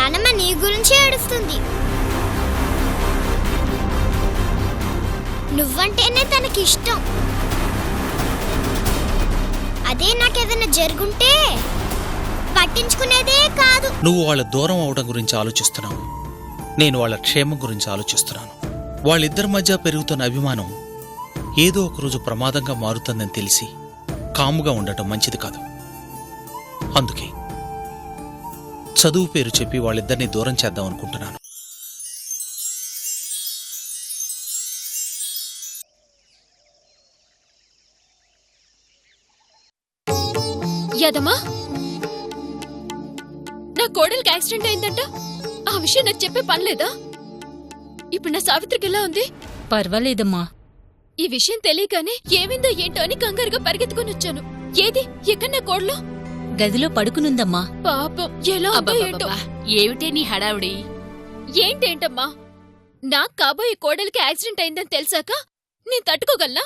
నానమ్మ నీ గురించి ఏడుస్తుంది. నువ్వంటేనే తనకి ఇష్టం. అదే నాకేదైనా జరుగుంటే పట్టించుకునేదే కాదు. నువ్వు వాళ్ళ దూరం అవడం గురించి ఆలోచిస్తున్నావు, నేను వాళ్ళ క్షేమం గురించి ఆలోచిస్తున్నాను. వాళ్ళిద్దరి మధ్య పెరుగుతున్న అభిమానం ఏదో ఒకరోజు ప్రమాదంగా మారుతుందని తెలిసి కాముగా ఉండటం మంచిది కాదు. అందుకే చదువు పేరు చెప్పి వాళ్ళిద్దరినీ దూరం చేద్దాం అనుకుంటున్నాను. యాదమ్మా, నా కోడలికి యాక్సిడెంట్ అయిందంట. ఆ విషయం నాకు చెప్పే పనిలేదా? ఇప్పుడు నా సావిత్రికి ఎలా ఉంది? పర్వాలేదమ్మా. ఈ విషయం తెలియగానే ఏమిందో ఏంటో అని కంగారుగా పరిగెత్తుకుని వచ్చాను. ఏది ఎక్కడ నా కోడలు? గదిలో పడుకునుందమ్మా. పాపం ఎలా ఉందో ఏంటో. ఏమిటే నీ హడావుడి? ఏంటేంటమ్మా, నాకు కాబోయే కోడలికి యాక్సిడెంట్ అయిందని తెలిసాక నేను తట్టుకోగలనా?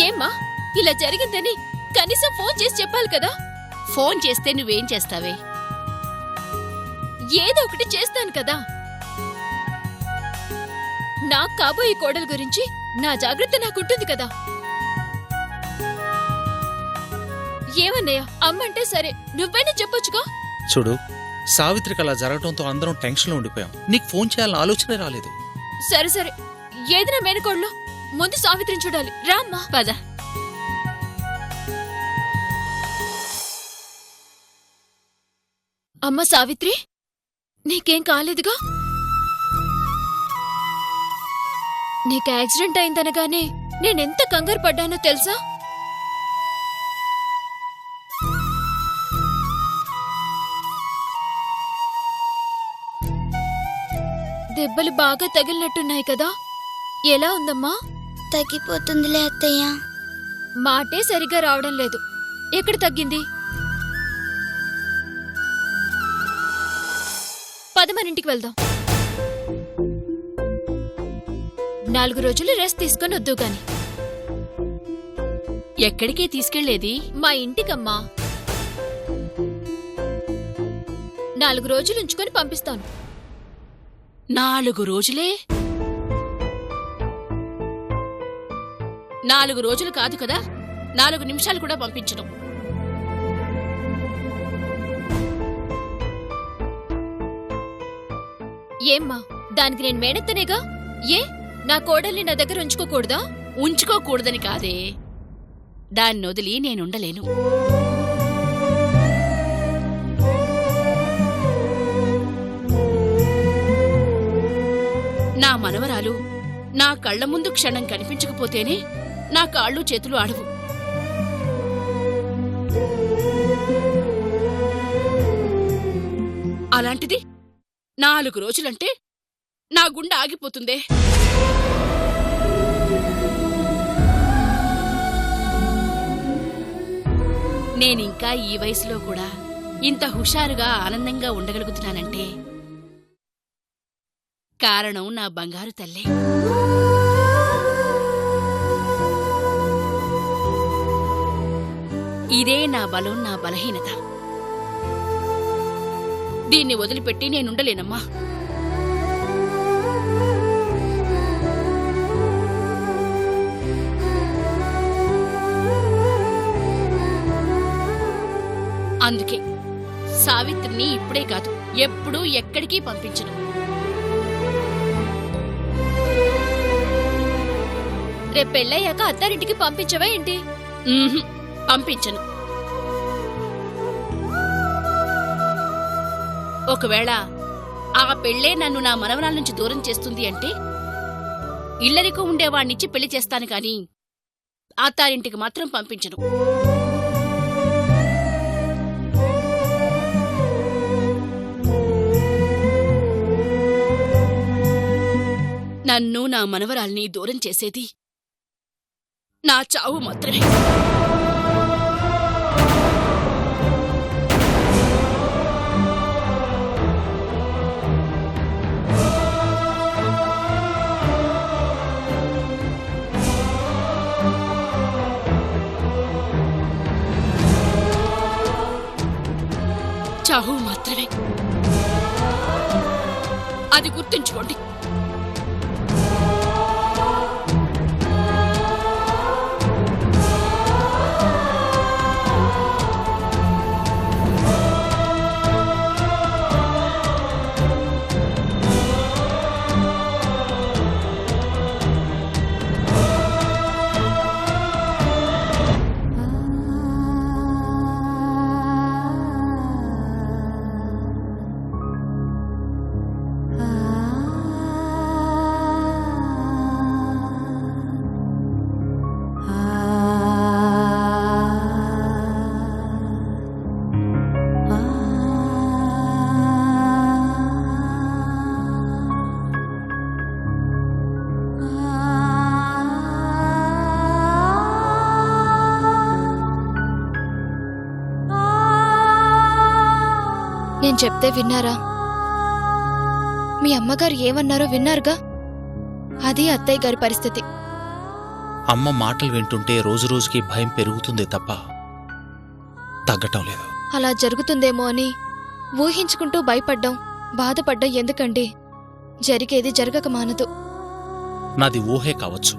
ఏమ్మా, ఇలా జరిగిందని కనీసం ఫోన్ చేసి చెప్పాలి కదా. ఫోన్ చేస్తే నువ్వేం చేస్తావే? ఏదో ఒకటి చేస్తాను కదా. నాకు కాబోయే కోడలు గురించి నా జాగ్రత్త నాకుంటుంది కదా. ఏమన్నయ్యా, అమ్మంటే సరే, నువ్వైనా చెప్పొచ్చుగా. చూడు, సావిత్రికి అలా జరగడంతో అందరం టెన్షన్లో ఉండిపోయాం. నీకు ఫోన్ చేయాలని ఆలోచనే రాలేదు. సరే సరే, ఏదైనా మేనకోడలో ముందు సావిత్రిని చూడాలి. రామ్మా. పద. అమ్మ సావిత్రి, నీకేం కాలేదుగా? నీకు యాక్సిడెంట్ అయిందనగానే నేనెంత కంగారు పడ్డానో తెలుసా? దెబ్బలు బాగా తగిలినట్టున్నాయి కదా. ఎలా ఉందమ్మా? తగ్గిపోతుందిలే అత్తయ్య. మాటే సరిగ్గా రావడం లేదు. ఎక్కడ తగ్గింది? పదమనింటికి వెళ్దాం. 4 రోజులు రెస్ట్ తీసుకొని వద్దు గాని. ఎక్కడికే తీసుకెళ్లేది? మా ఇంటికమ్మా. 4 రోజులు ఉంచుకొని పంపిస్తాను. 4 రోజులే? 4 రోజులు కాదు కదా, 4 నిమిషాలు కూడా పంపించడం. ఏమ్మా, దానికి నేను మేనెత్తనేగా. ఏ, నా కోడల్ని నా దగ్గర ఉంచుకోకూడదా? ఉంచుకోకూడదని కాదే, దాన్ని వదిలి నేనుండలేను. నా మనవరాలు నా కళ్ల ముందు క్షణం కనిపించకపోతేనే నా కాళ్ళు చేతులు ఆడవు. అలాంటిది 4 రోజులంటే నా గుండె ఆగిపోతుందే. నేనింకా ఈ వయసులో కూడా ఇంత హుషారుగా ఆనందంగా ఉండగలుగుతున్నానంటే కారణం నా బంగారు తల్లే. ఇదే నా బలం, నా బలహీనత. దీన్ని వదిలిపెట్టి నేనుండలేనమ్మా. అందుకే సావిత్రిని ఇప్పుడే కాదు, ఎప్పుడూ ఎక్కడికి పంపించను. రేపు పెళ్ళయ్యాక అత్తారింటికి పంపించవా ఏంటి? పంపించను. ఒకవేళ ఆ పెళ్లే నన్ను నా మనవరాల నుంచి దూరం చేస్తుంది అంటే ఇల్లరికో ఉండేవాణ్ణిచ్చి పెళ్లి చేస్తాను కాని అత్తారింటికి మాత్రం పంపించను. నన్ను నా మనవరాల్ని దూరం చేసేది నా చావు మాత్రమే. చావు మాత్రమే. అది గుర్తుంచుకోండి. నేను చెప్తే విన్నారా? మీ అమ్మగారు ఏమన్నారో విన్నారుగా? అది అత్తయ్య గారి పరిస్థితి. అమ్మ మాటలు వింటుంటే రోజురోజుకి భయం పెరుగుతుంది తప్ప తగ్గటం లేదు. అలా జరుగుతుందేమో అని ఊహించుకుంటూ భయపడ్డం, బాధపడ్డం ఎందుకండి? జరిగేది జరగక మానదు. నాది ఊహే కావచ్చు,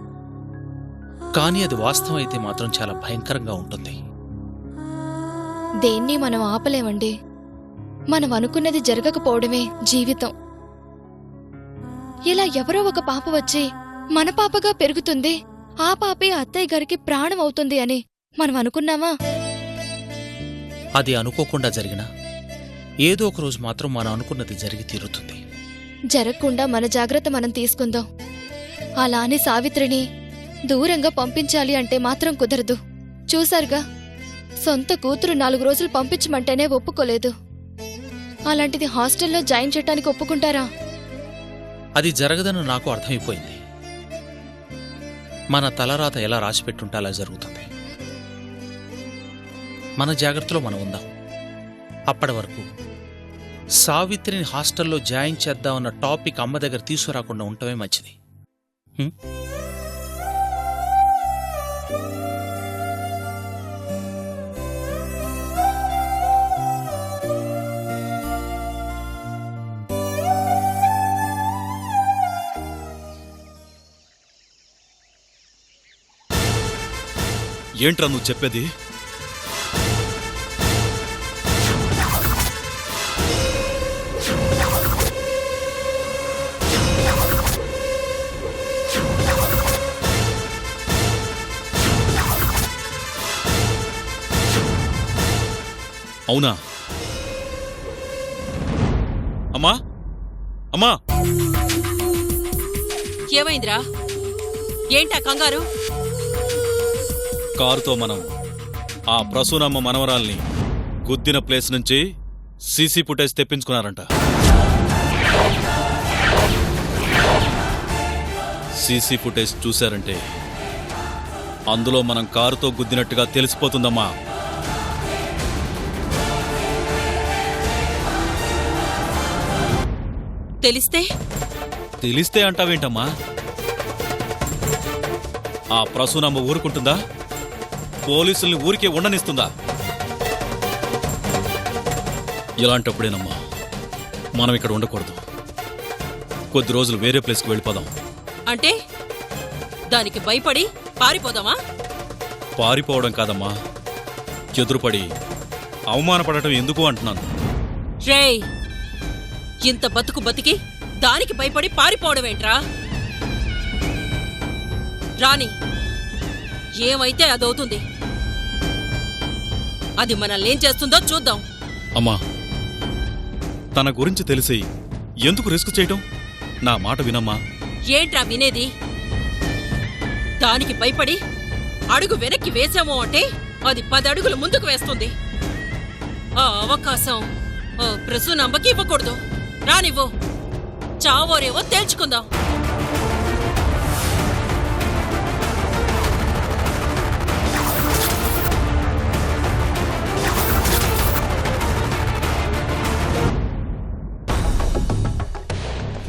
కానీ అది వాస్తవం అయితే మాత్రం చాలా భయంకరంగా ఉంటుంది. దేన్ని మనం ఆపలేమండి. మనం అనుకున్నది జరగకపోవడమే జీవితం. ఇలా ఎవరో ఒక పాప వచ్చి మన పాపగా పెరుగుతుంది, ఆ పాపే అత్తయ్య గారికి ప్రాణం అవుతుంది అని మనం అనుకున్నామా? అది అనుకోకుండా జరిగినా ఏదో ఒక రోజు మాత్రం మనం అనుకున్నది జరిగి తీరుతుంది. జరగకుండా మన జాగ్రత్త మనం తీసుకుందాం. అలా అని సావిత్రిని దూరంగా పంపించాలి అంటే మాత్రం కుదరదు. చూశారుగా, సొంత కూతురు 4 రోజులు పంపించమంటేనే ఒప్పుకోలేదు. అలాంటిది హాస్టల్లో జాయిన్ చేయడానికి ఒప్పుకుంటారా? అది జరగదని నాకు అర్థమైపోయింది. మన తలరాత ఎలా రాసిపెట్టుంటే అలా జరుగుతుంది. మన జాగ్రత్తలో మనం ఉందాం. అప్పటి వరకు సావిత్రిని హాస్టల్లో జాయిన్ చేద్దామన్న టాపిక్ అమ్మ దగ్గర తీసుకురాకుండా ఉండటమే మంచిది. ఏంట్రా నువ్వు చెప్పేది? అవునా? అమ్మా, అమ్మా, ఏమైందిరా? ఏంటా కంగారు? కారుతో మనం ఆ ప్రసూనమ్మ మనవరాల్ని గుద్దిన ప్లేస్ నుంచి సీసీ ఫుటేజ్ తెప్పించుకున్నారంట. సీసీ ఫుటేజ్ చూశారంటే అందులో మనం కారుతో గుద్దినట్టుగా తెలిసిపోతుందమ్మా. తెలిస్తే అంటావేంటమ్మా? ఆ ప్రసూనమ్మ ఊరుకుంటుందా? పోలీసుల్ని ఊరికే ఉండనిస్తుందా? ఇలాంటప్పుడేనమ్మా మనం ఇక్కడ ఉండకూడదు. కొద్ది రోజులు వేరే ప్లేస్కి వెళ్ళిపోదాం. అంటే దానికి భయపడి పారిపోదామా? పారిపోవడం కాదమ్మా, ఎదురుపడి అవమానపడటం ఎందుకు అంటున్నాను. రేయ్, ఇంత బతుకు బతికి దానికి భయపడి పారిపోవడమేంట్రా? రాణి, ఏమైతే అదవుతుంది. అది మనల్నేం చేస్తుందో చూద్దాం. అమ్మా, తన గురించి తెలిసి ఎందుకు రిస్క్ చేయటం? నా మాట వినమ్మా. ఏంట్రా వినేది? దానికి భయపడి అడుగు వెనక్కి వేశామో అంటే అది 10 అడుగులు ముందుకు వేస్తుంది. ఆ అవకాశం ప్రసూనమ్మకి ఇవ్వకూడదు. రానివ్వు, చావోరేవో తేల్చుకుందాం.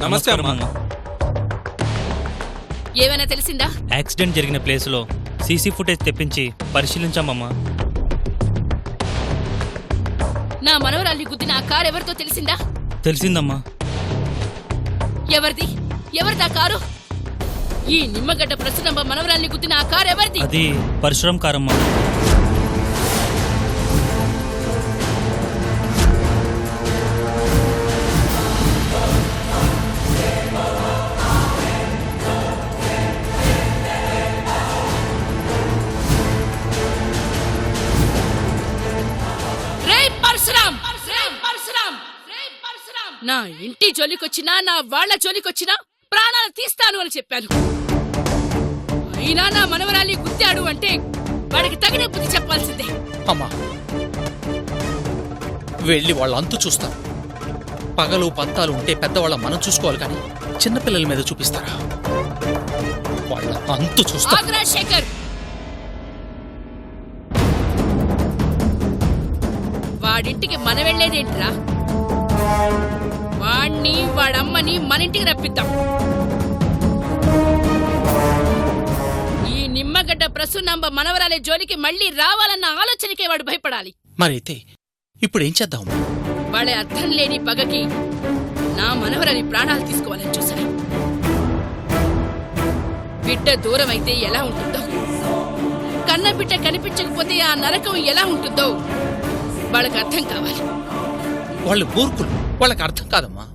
నమస్కారం. ఏమైనా తెలిసిందా? యాక్సిడెంట్ జరిగిన ప్లేసులో సీసీ ఫుటేజ్ తెప్పించి పరిశీలించామమ్మా. నా మనవరాల్ని గుద్దిన ఆ కారు ఎవరితో తెలిసిందా? తెలిసిందమ్మా. ఎవరిది? ఎవరిదా కారు? ఈ నిమ్మగడ్డ ప్రసన్నమ్మ మనవరాల్ని గుద్దిన ఆ కారు ఎవరిది? అది పరశురాం కారమ్మా. నా ఇంటి జోలికొచ్చినా నా వాళ్ల జోలికొచ్చినా ప్రాణాలు తీస్తాను అని చెప్పాను. అయినా నా మనవరాల్ని గుద్దాడు అంటే వాడికి తగిన బుద్ధి చెప్పాల్సిందే. అమ్మా, వెళ్ళి వాళ్ళ అంతు చూస్తాం. పగలు పంతాలు ఉంటే పెద్దవాళ్ళ మనం చూసుకోవాలి, కానీ చిన్నపిల్లల మీద చూపిస్తారా? వాళ్ళ అంతు చూస్తా. ఆగ్రా శేఖర్, వాడింటికి మన వెళ్లేదేంట్రా? వాణ్ణి వాడమ్మని మన ఇంటికి రప్పిద్దాం. ఈ నిమ్మగడ్డ ప్రసన్నమ్మ మనవరాలే జోలికి మళ్లీ రావాలన్న ఆలోచనకే వాడు భయపడాలి. మరైతే ఇప్పుడేం చేద్దాం? వాళ్ళ అర్థం లేని పగకి నా మనవరాలి ప్రాణాలు తీసుకోవాలని చూశాను. బిడ్డ దూరం అయితే ఎలా ఉంటుందో, కన్న బిడ్డ కనిపించకపోతే ఆ నరకం ఎలా ఉంటుందో వాళ్ళకి అర్థం కావాలి. వాళ్ళు మూర్ఖులు, వాళ్ళకి అర్థం కాదమ్మా.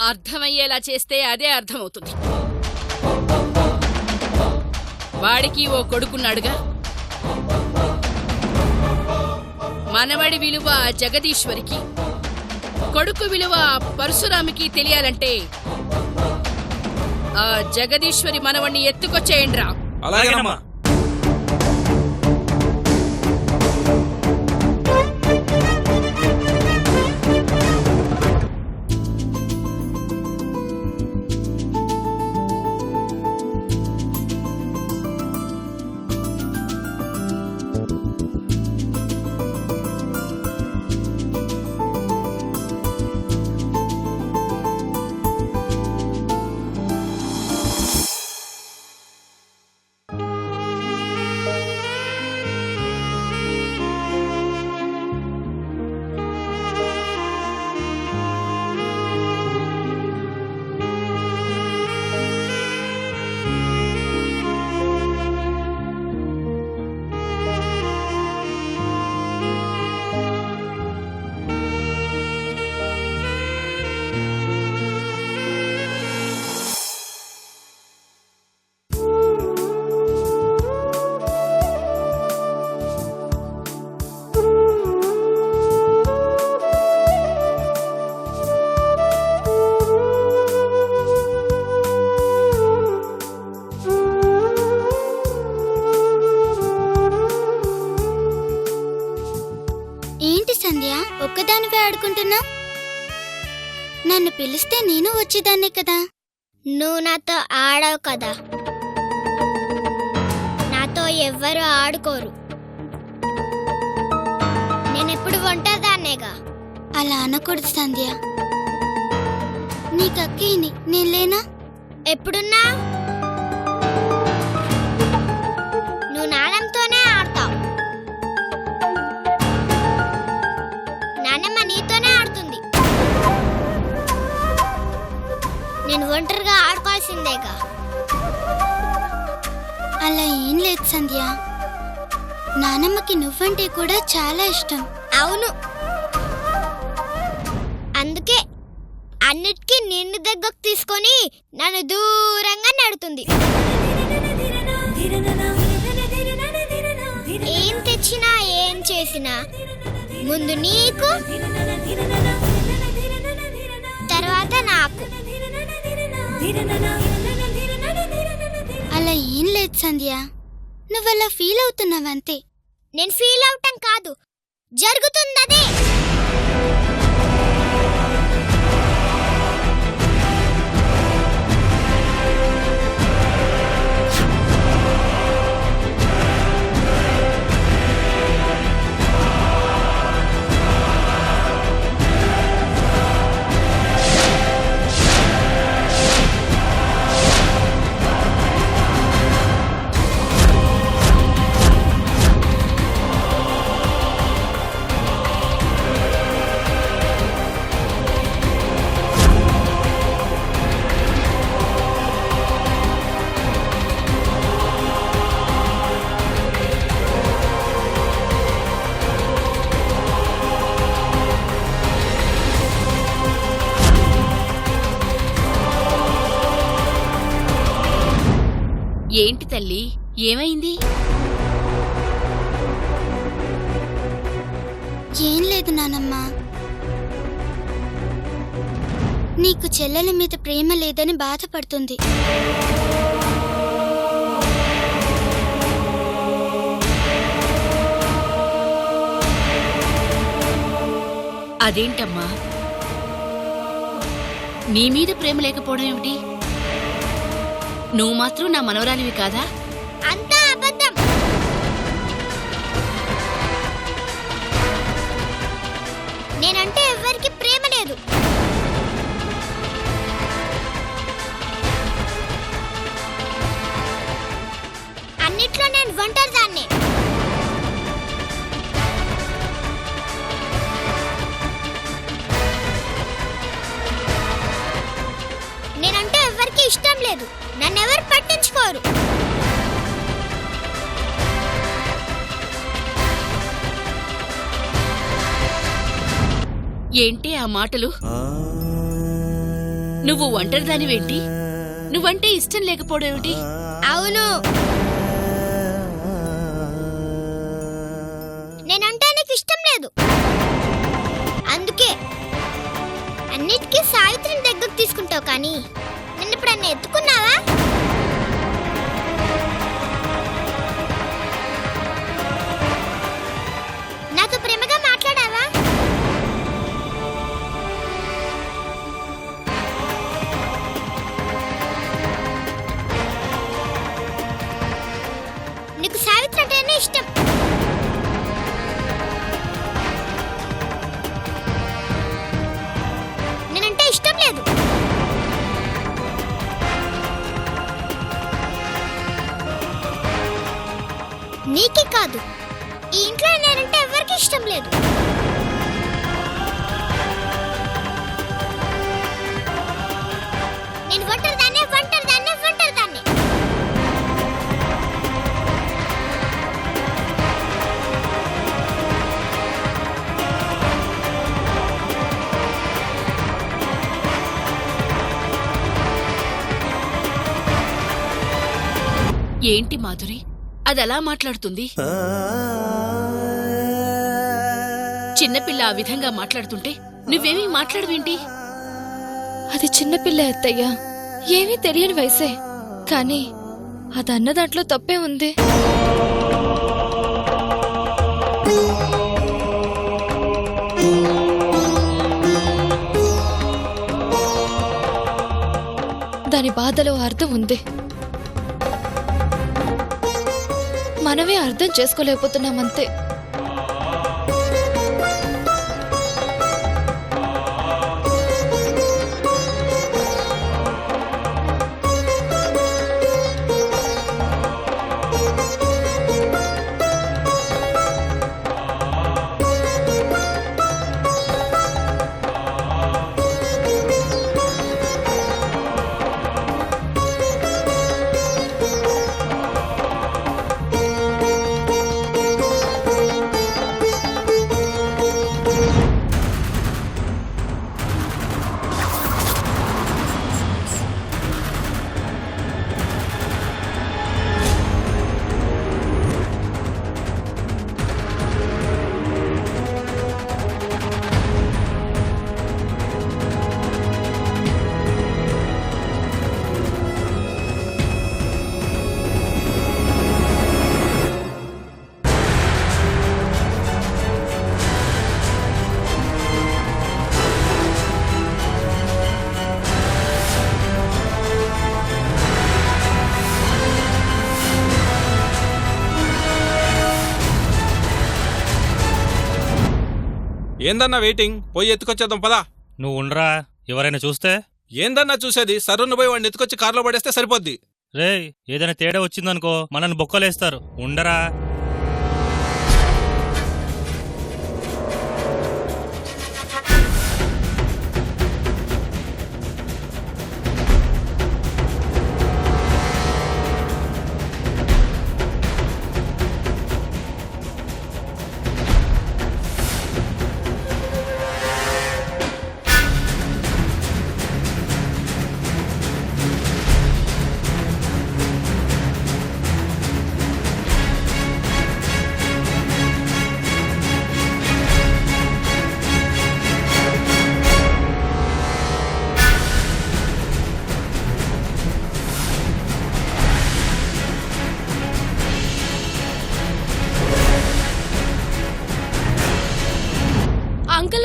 అర్థమయ్యేలా చేస్తే అదే అర్థమవుతుంది. వాడికి ఓ కొడుకున్నాడుగా, మనవడి విలువ జగదీశ్వరికి, కొడుకు విలువ పరశురామికి తెలియాలంటే ఆ జగదీశ్వరి మనవణ్ణి ఎత్తుకొచ్చేయండ్రా. అలాగేనమ్మా. ఒక్కదానివే ఆడుకుంటున్నా? నన్ను పిలిస్తే నేను వచ్చేదాన్నే కదా. నువ్వు నాతో ఆడవు కదా. నాతో ఎవ్వరూ ఆడుకోరు. నేనెప్పుడు ఒంటరిదాన్నేగా. అలా అనకూడదు సంధ్య. నీకక్కేని నేను లేనా? ఎప్పుడున్నా నువ్వు నాన్నతోనే ఆడతావు. నాన్నమ్మ నీతోనే ఆడుతుంది. నేను ఒంటరిగా ఆడుకోవాల్సిందేగా. అలా ఏం లేదు సంధ్య. నానమ్మకి నువ్వంటే కూడా చాలా ఇష్టం. అవును, అందుకే అన్నిటికీ నిన్ను దగ్గరకు తీసుకొని నన్ను దూరంగా నడుతుంది. ఏం తెచ్చినా ఏం చేసినా ముందు నీకు, తర్వాత నాకు. అలా ఏం లేదు సంధ్య. నువ్వలా ఫీల్ అవుతున్నావంతే. నేను ఫీల్ అవటం కాదు, జరుగుతుందదే. ఏంటి తల్లి, ఏమైంది? ఏం లేదు నానమ్మ. నీకు చెల్లెల మీద ప్రేమ లేదని బాధపడుతుంది. అదేంటమ్మా, నీ మీద ప్రేమ లేకపోవడం ఏమిటి? నువ్వు మాత్రం నా మనవరాలివి కాదా? అంతా అబద్ధం. నేనంటే ఎవ్వరికి ప్రేమ లేదు. అన్నిట్లో నేను ఒంటరిదాన్నే. నేనంటే ఎవ్వరికి ఇష్టం లేదు. నన్నెవరు పట్టించుకోరు. ఏంటి ఆ మాటలు? నువ్వు ఒంటరిదానివేంటి? నువ్వంటే ఇష్టం లేకపోవడం ఏమిటి? అవును, నేనంటే నీకు ఇష్టం లేదు. అందుకే అన్నిటికీ సావిత్రిని దగ్గరకు తీసుకుంటావు. కానీ నిన్ను ఎప్పుడన్నా ఎత్తుకున్నావా? నాతో ప్రేమగా మాట్లాడావా? నీకు సావిత్రి అంటేనే ఇష్టం. నేనంటే ఇష్టం లేదు. నీకే కాదు, ఈ ఇంట్లో నేనంటే ఎవరికి ఇష్టం లేదు. నేను ఒంటరిదాన్నే, ఒంటరిదాన్నే, ఒంటరిదాన్నే. ఏంటి మాధురి, అదెలా మాట్లాడుతుంది? చిన్నపిల్ల ఆ విధంగా మాట్లాడుతుంటే నువ్వేమీ మాట్లాడవేంటి? అది చిన్నపిల్ల అత్తయ్య, ఏమీ తెలియని వయసే. కానీ అదన్న దాంట్లో తప్పే ఉంది. దాని బాధలో అర్థం ఉంది. మనమే అర్థం చేసుకోలేకపోతున్నామంతే. ఏందన్నా వెయిటింగ్? పోయి ఎత్తుకొచ్చేద్దాం పదా. నువ్వు ఉండరా, ఎవరైనా చూస్తే? ఏందన్నా చూసేది? సరున్న పోయి వాడిని ఎత్తుకొచ్చి కారులో పడేస్తే సరిపోద్ది. రేయ్, ఏదైనా తేడా వచ్చిందనుకో మనల్ని బొక్కలేస్తారు. ఉండరా.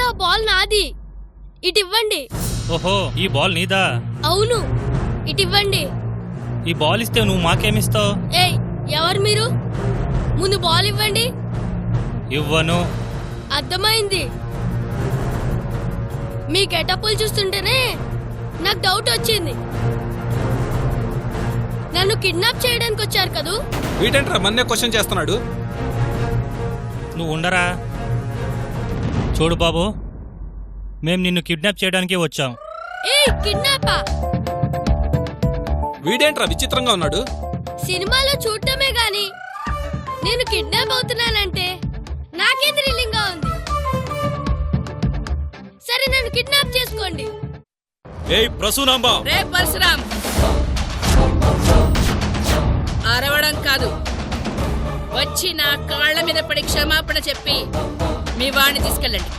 ఆ బాల్ నాది. ఇటివ్వండి. ఓహో, ఈ బాల్ నీదా? అవును, ఇటివ్వండి. ఈ బాల్ ఇస్తే నువ్వు మాకేమిస్తావు? ఏయ్, ఎవరు మీరు? ముందు బాల్ ఇవ్వండి. ఇవ్వను. అర్థమైంది. మీ గెటప్పులు చూస్తుంటేనే నాకు డౌట్ వచ్చింది. నన్ను కిడ్నాప్ చేయడానికి వచ్చారు కదూ? వీటంట్రా మన్నే క్వశ్చన్ చేస్తున్నాడు. నువ్వు ఉండరా. చూడు బాబు, మేం నిన్ను కిడ్నాప్ చేయడానికి వచ్చాం. ఏయ్, కిడ్నాపా? వీడేంట్రా విచిత్రంగా ఉన్నాడు. సినిమాలో చూడటమే గాని నేను కిడ్నాప్ అవుతున్నానంటే నాకే థ్రిల్లింగ్ గా ఉంది. సరే, నన్ను కిడ్నాప్ చేసుకోండి. ఏయ్ ప్రసూనాంబ, రే పరశురాం, అరవడం కాదు, వచ్చి నా కాళ్ల మీద పడి క్షమాపణ చెప్పి మీ వాణ్ణి తీసుకెళ్ళండి.